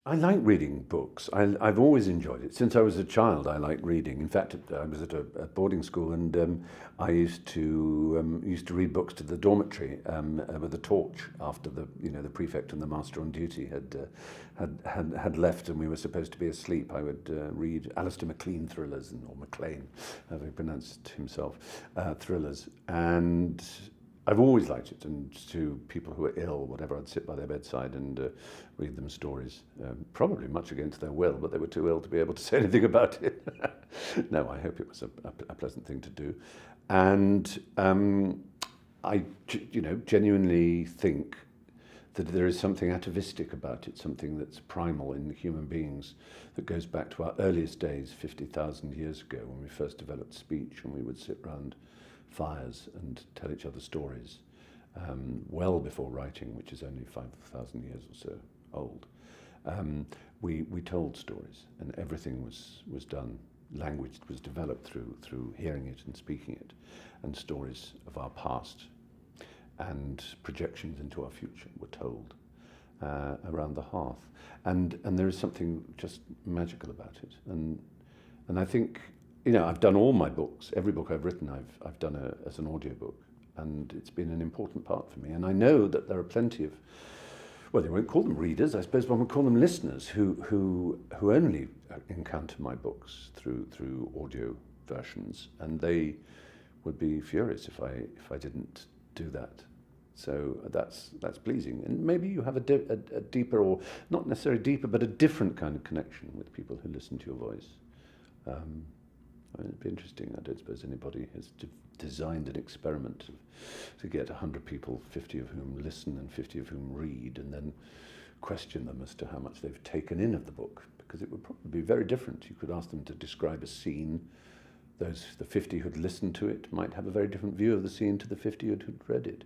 I like reading books. I've always enjoyed it. Since I was a child, I liked reading. In fact, I was at a boarding school, and I used to read books to the dormitory with a torch after the prefect and the master on duty had left, and we were supposed to be asleep. I would read Alistair MacLean thrillers, or Maclean, however he pronounced himself, thrillers, and I've always liked it, and to people who are ill, whatever, I'd sit by their bedside and read them stories, probably much against their will, but they were too ill to be able to say anything about it. No, I hope it was a pleasant thing to do. And genuinely think that there is something atavistic about it, something that's primal in human beings that goes back to our earliest days, 50,000 years ago, when we first developed speech and we would sit round fires and tell each other stories, well before writing, which is only 5,000 years or so old. We told stories, and everything was done. Language was developed through hearing it and speaking it, and stories of our past and projections into our future were told around the hearth, and there is something just magical about it, and I think, I've done all my books. Every book I've written, I've done as an audiobook, and it's been an important part for me. And I know that there are plenty of, well, they won't call them readers. I suppose one would call them listeners who only encounter my books through audio versions, and they would be furious if I didn't do that. So that's pleasing, and maybe you have a deeper, or not necessarily deeper, but a different kind of connection with people who listen to your voice. It'd be interesting. I don't suppose anybody has designed an experiment to get 100 people, 50 of whom listen and 50 of whom read, and then question them as to how much they've taken in of the book, because it would probably be very different. You could ask them to describe a scene. The 50 who'd listened to it might have a very different view of the scene to the 50 who'd read it.